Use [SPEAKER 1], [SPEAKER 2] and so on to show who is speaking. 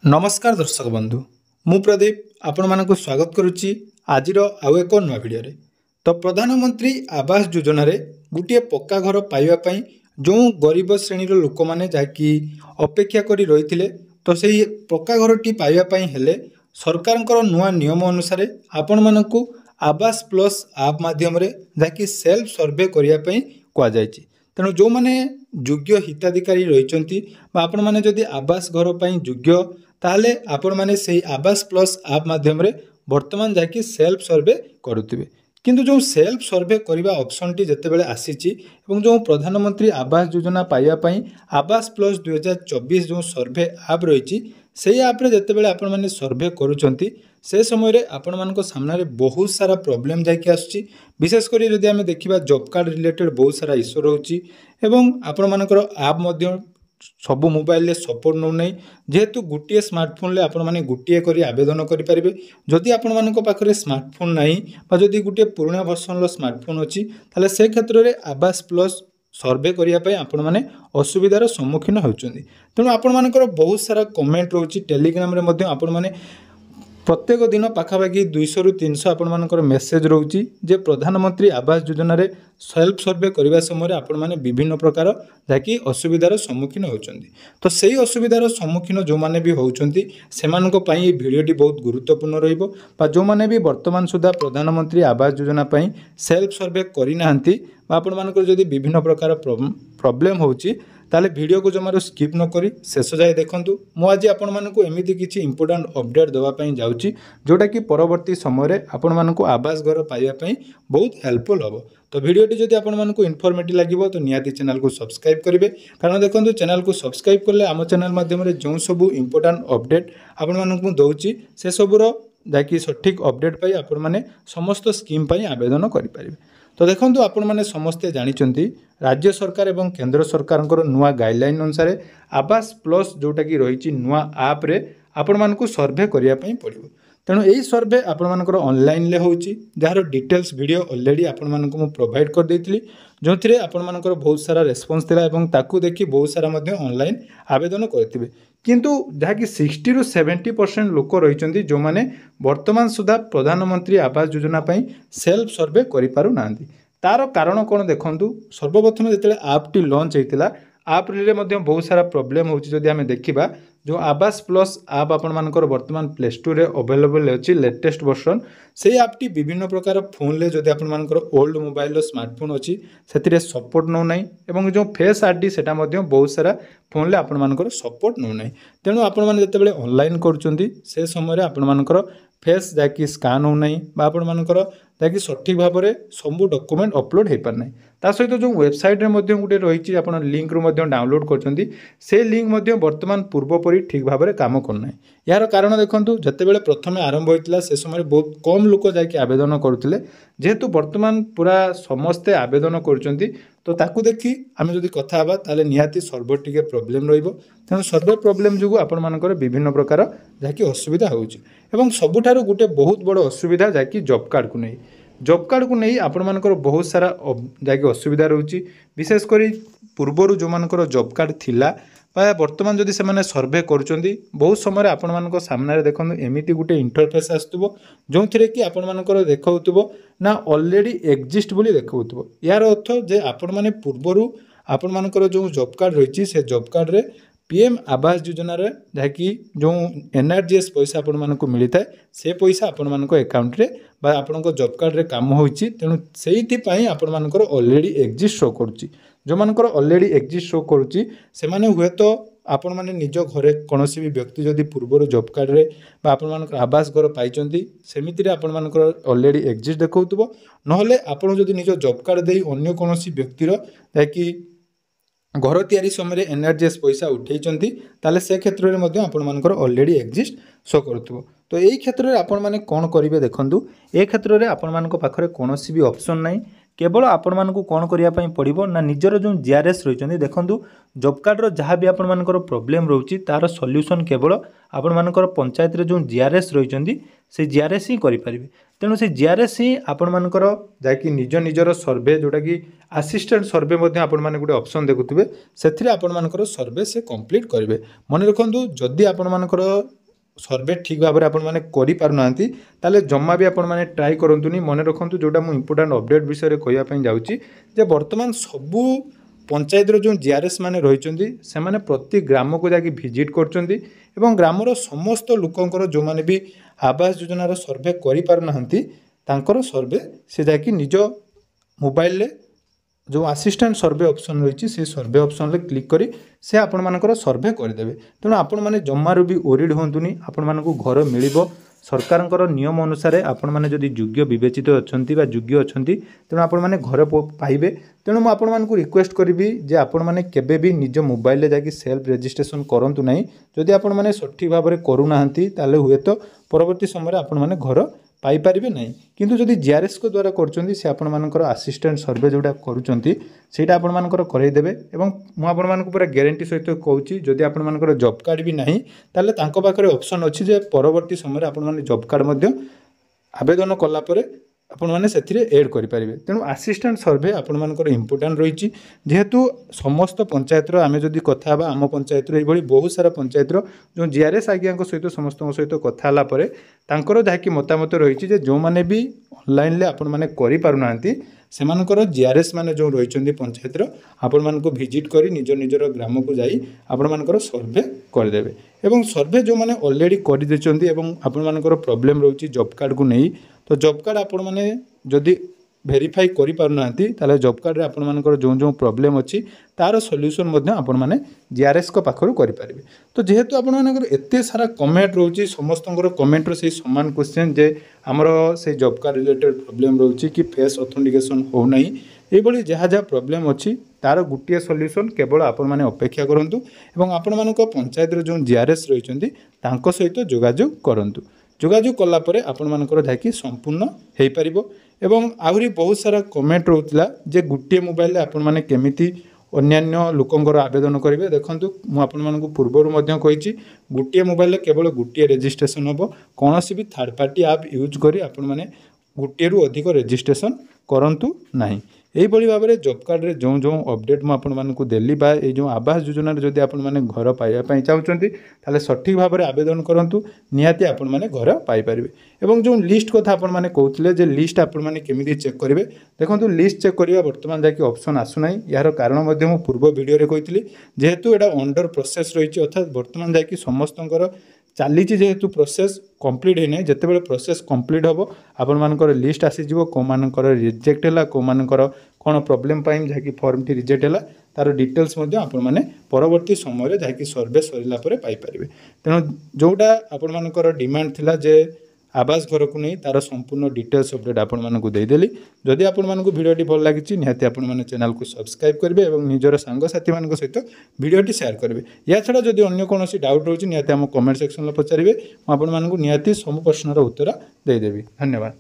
[SPEAKER 1] नमस्कार दर्शक बंधु मु प्रदीप आपण मानक स्वागत करुच्ची आज आउ एक नुआ भिडियो तो प्रधानमंत्री आवास योजना रे गोटे पक्का घर पाइबा जो गरीब श्रेणीर लोक मैंने जहाँकि अपेक्षा करी रही तो से पक्का घरटी पाइबा हेले सरकार नुआ नियम अनुसार आपण मानक आवास प्लस आप माध्यम जहाँकि सेल्फ सर्वे करने कहुई। तेणु जो मैंने योग्य हिताधिकारी रही आपण मैंने जदि आवास घर पर योग्य ताहले आपण माने से आवास प्लस आप माध्यम वर्तमान जाकि सेल्फ सर्वे करुवे किंतु जो सेल्फ सर्वे करने ऑप्शन टी जितेबाला आसी जो प्रधानमंत्री आवास योजना पाइबापी आवास प्लस 2024 जो सर्वे आप रही से आप्रे जितेबाला आपण माने सर्वे करुचंती से समय आपण मानक सामने बहुत सारा प्रॉब्लम जाकि आसुची। विशेषकर जदि आम देखा जॉब कार्ड रिलेटेड बहुत सारा इश्यू रोचे एवं आपण मानकर आप मध्य सब मोबाइल सपोर्ट नौ नहीं जेहेतु गोटे स्मार्टफोन ले आपण माने गोटे करी आवेदन करें। जदि आपण मानक पाखरे स्मार्टफोन नहीं जदि गोटे पुराना वर्सन स्मार्टफोन अच्छी ताले से क्षेत्र में आवास प्लस सर्वे करने आपण माने असुविधार सम्मुखीन होउछन्ती। तेणु आपण मानकर बहुत सारा कमेंट रोची टेलीग्राम रे मध्य आपण माने प्रत्येक दिन पाखापाखि 200 रु 300 आपण मानकर मेसेज रोची जे प्रधानमंत्री आवास योजना रे सेल्फ सर्वे करने समय आपण माने विभिन्न प्रकार जहाँकि असुविधार सम्मुखीन होउछन्ती। तो सही असुविधार सम्मुखीन जो माने भी होउछन्ती सेमानक पई ये भिडियोटी बहुत गुरुत्वपूर्ण रहिबो बा जो माने भी वर्तमान सुधा प्रधानमंत्री आवास योजना पई सेल्फ सर्वे करि नाहंती बा आपण मानकर जदि विभिन्न प्रकार प्रॉब्लम होउची ताले वीडियो को जमार स्किप न करी शेष जाए देखंतु। मु आज आपण मानकु एमिति किछि इंपोर्टेंट अपडेट देवा पई जाउची जोटा कि परवर्ती समय रे आपण मानकु आवास घर पाइबा पई बहुत हेल्पफुल हबो। तो वीडियोटी जदि आपण मानकु इन्फॉर्मेटिव लागिबो तो नियाती चैनल को सब्सक्राइब करिवे कारण देखंतु चैनल को सब्सक्राइब करले आम चैनल माध्यम रे जो सब इंपोर्टेंट अपडेट आपण मानकु दउची से सबुर जाकि सठिक अपडेट पाई आपण माने समस्त स्कीम पाई आवेदन करि परिबे। तो देखंतु आपण माने समस्ते जानिचंती राज्य सरकार एवं केंद्र सरकार नुआ गाइडलाइन अनुसार आवास प्लस जोटा कि रही नुआ आप रे आपण मानकु सर्वे करिया पई पड़िबो। तेणु यही सर्वे आपण मानकर ऑनलाइन ले होउची जार डिटेल्स वीडियो ऑलरेडी आपण मानकु मु प्रोवाइड कर देइतली जो थिरे आपण मानकर बहुत सारा रेस्पॉन्स थिला एवं ताकू देखि बहुत सारा मध्ये ऑनलाइन आवेदन करथिबे किंतु जहा कि 60 रु 70% लोक रहिचंती जो माने वर्तमान सुधा प्रधानमंत्री आवास योजना पई सेल्फ सर्वे करि पारु नांदी। तार कारण कोन देखंतु सर्वप्रथम जेतेले आप टी लॉन्च हेतिला आप रे मध्ये बहुत सारा प्रॉब्लम होची जदि हमें देखिबा जो आवास प्लस आप आपण मानकर वर्तमान प्ले स्टोर रे अवेलेबल अछि लेटेस्ट वर्जन से आप टी विभिन्न प्रकार फोन ले जदि आपण मानकर ओल्ड मोबाइल रो स्मार्टफोन अछि सेतिरे सपोर्ट नो नाही एवं जो फेस आईडी सेटा मध्ये बहुत सारा फोन ले आपण मानकर सपोर्ट नो नाही। तेणु आपण माने जेतेबेले ऑनलाइन करूचंती से समय रे आपण मानकर फेस जाकि स्कान हो नहीं बा आपण मानकर जाकि सठिक भाव में सब डॉक्यूमेंट अपलोड हो पार ना ता सहित जो वेबसाइट रे मध्य गोटे रही आपण लिंक रु मध्य डाउनलोड करछंती से लिंक मध्य वर्तमान पूर्वपरी ठीक भाव में काम करना। यार कारण देखंतु जतेबेले प्रथम आरंभ होइतिला से समय बहुत कम लोक जाकि आवेदन करुथिले जेहेतु वर्तमान पूरा समस्ते आवेदन करछंती तो ताकू देखी आम जदि कथा हबा ताले निहाती सर्वर टिके प्रॉब्लम रहिबो। तेणु सर्वर प्रॉब्लम जुगु आपण मानकर विभिन्न प्रकार जाकि असुविधा होउची एवं सबुठारु गोटे बहुत बड़ असुविधा जाकि जॉब कार्ड को नहीं आपण मानकर बहुत सारा जाकि असुविधा रोची विशेषकर पूर्वर जो मानकर जॉब कार्ड थिला वर्तमान जदि से माने सर्वे करुचंती बहुत समय आपण मानक सामने देखो एमिति गोटे इंटरफेस आसुथबो जो थिरे कि आपण मानकर देखौथबो ना ऑलरेडी एग्जिस्ट बोली देखौथबो। यार अर्थ जे आपण माने पूर्वरु आपण मानकर जो जॉब कार्ड रही से जॉब कार्ड रे पीएम आवास योजना रे जहाँकि जो एनआरजीएस पैसा आपण मानक मिलता है से पैसा आपण मानक अकाउंट रे बा आपण जॉब कार्ड रे काम होइची। तेणु सेइथि पई आपण मानकर ऑलरेडी एग्जिस्ट शो करूची जो मानकर ऑलरेडी एग्जिस्ट शो करूची से माने हुए तो आपण माने निज घरे कोनोसी भी व्यक्ति जदि पूर्वर जॉब कार्ड रे बा आपण मानकर आवास घर पाइचंती सेमिति रे आपण मानकर ऑलरेडी एग्जिस्ट देखौतबो नहले आपण जदि निज जॉब कार्ड देई अन्य कोनोसी व्यक्तिर जाकि घर तैयारी समय एनआरजीएस पैसा उठेइचंती ताले से क्षेत्र में आपण मानकर ऑलरेडी एग्जिस्ट शो करथबो। तो यही क्षेत्र में आपण माने कोन करिवे देखंतु ए क्षेत्र में आपण मानक पाखरे कोनोसी भी ऑप्शन नाही केवल आपण मानकु कौन करने पड़ो ना निजर जो जीआरएस रही देखो जॉब कार्ड जहाँ भी आपण मानकर प्रोब्लेम रोचे तार सॉल्यूशन केवल आपण मानकर पंचायत रे जो जीआरएस रही से जीआरएस ही करेंगे तेणु से जीआरएस ही आपण मानकर जाकि निज निजर सर्वे जोटा कि असिस्टेंट सर्वे आपण माने गोटे ऑप्शन देखुथिबे सेथिरे आपण मानकर सर्वे से कंप्लीट करेंगे मन रखु जदि आपण मानकर सर्वे ठीक भाव में आपण मैंने करें ताले जमा भी आपण मैंने ट्राई करूँ मन रखु जोटा मुझे इंपोर्टाट अपडेट विषय कहवाई जाऊँगी बर्तमान सबू पंचायत जो जीआरएस माने रही से माने प्रति ग्राम को जाकि विजिट कर ग्रामर समस्त लोकंर जो माने भी आवास योजनार सर्वे कर सर्वे से जाकि निज मोबाइल जो असिस्टेंट सर्वे ऑप्शन रही से सर्वे ऑप्शन रे क्लिक करी से आपण मानकर सर्वे करदेवे तेणु आपण मैंने जमारू भी ओरिड होंतुनी आपण मानकु घर मिलिबो सरकार नियम अनुसार आपण मैंने जदि योग्य विवेचित अच्छा योग्य अच्छा तेणु आपण मैंने घर पाइबे तेणु मुझे आपण मानकु रिक्वेस्ट करी जे आपण मैंने केबे भी निज मोबाइल रे जाकि सेल्फ रजिस्ट्रेशन करंतु नाही जदि आपण मैंने सठिक भाव में करूनाहांती ताले हुए तो परवर्ती समय आपण मैंने घर पाइपारे ना किंतु जदि जीआरएस को द्वारा कर से आपण मानकर असिस्टेंट सर्वे जोटा करूँगा आपण मानकर करईदेवे मुझे पूरा ग्यारंटी सहित कहूँ जदि आपण मानकर जॉब कार्ड भी नहीं ताले तांको पाखरे ऑप्शन अच्छी जे परवर्ती समय आपण माने जॉब कार्ड मध्य आवेदन कलापर आपण मैंने से एड करेंगे तेणु असिस्टेंट सर्वे आपण मानकर इंपोर्टाट रही जेहेतु समस्त पंचायत आम जदि कथा आम पंचायत ये बहुत सारा पंचायत जो जीआरएस आज्ञा सहित समस्त सहित कथाला तांकर जहाँकि मतामत रही जो मैंने भी ऑनलाइन आपण मैंने करें से जीआरएस माने जो रही पंचायत आपण मानक विजिट कर निज निजर ग्राम को जाई आपण मानकर सर्वे करदेवे एवं सर्वे जो मैंने ऑलरेडी कर आपण मानकर प्रॉब्लम रही जॉब कार्ड को नहीं तो जॉब कार्ड आपण मैंने जदि भेरीफाई करि पारुनांती ताले जॉब कार्ड रे आपण मानकर जो जो प्रॉब्लम अछि तार सॉल्यूशन मध्य आपण माने जीआरएस को पाखरु करि पारिबे तो जेहेतु आपण मानकर एते सारा कमेंट रहउची समस्तंकर कमेंट रो से समान क्वेश्चन जे हमरो से जॉब कार्ड रिलेटेड प्रॉब्लम रहउची कि फेस ऑथेंटिकेशन हो नाही ए बळी जहा जहा प्रॉब्लम अछि तार गुटिया सॉल्यूशन केवल आपण माने अपेक्षा करंतु एवं आपण मानक पंचायत रो जो जीआरएस रहिचंदी तांको सहित जोगाजोग करंतु जोगाजोग कलापर आपण मानकर जाकि संपूर्ण हो पार एवं आहरी बहुत सारा कमेंट रोला जे गोटे मोबाइल आपण माने केमिति अन्यान्य लोकंकर आवेदन करेंगे देखूँ मुझे पूर्वर कही गोटे मोबाइल केवल गोटे रजिस्ट्रेशन हम कौन भी थर्ड पार्टी आप यूज कर आपण मैंने गोटे रु अधिक रजिस्ट्रेशन करूँ ना यही भाव में जॉब कार्ड रे जो जो अपडेट मुझे देली बा ये जो आवास योजना जदि आपण मैंने घर पाइबा चाहते ताले सठिक भाव में आवेदन करूँ निहाती आपण मैंने घर पाइपर एवं जो लिस्ट कथा आपण मैंने कहते जे लिस्ट आपण मैंने केमिति चेक करेंगे देखो लिस्ट चेक करवा बर्तमान जाकि ऑप्शन आसुना यार कारण मु पूर्व वीडियो कही जेहेतु यहाँ अंडर प्रोसेस रही अर्थात बर्तमान जाकि समस्तंकर चली जेहेतु प्रोसेस कंप्लीट होना जिते प्रोसेस कंप्लीट हम आपण मानकर लिस्ट आसीज कौ मानकर रिजेक्ट है कौ मानकर कौन प्रोब्लेम जहाँकि फॉर्म टी रिजेक्ट है तार डिटेल्स आपण मैंने परवर्ती समय जहाँकि सर्वे सरला पाइपर तेणु जोटा आपण मानकर डिमांड थिला जे आवास घर को नहीं तार संपूर्ण डिटेल्स अपडेट आपण मानकु देदेली जदि आपण मानकु वीडियोटी भल लागिछि निहाती आपण माने चैनल को सब्सक्राइब करेंगे और निजर सांगसाथी मान सहित वीडियोटी शेयर करेंगे या छड़ा जदि अन्य कौन डाउट रोचे निहाती आम कमेंट सेक्शन में पचारे आपण मानकु निहाती सब प्रश्नर उत्तर देदेवी धन्यवाद।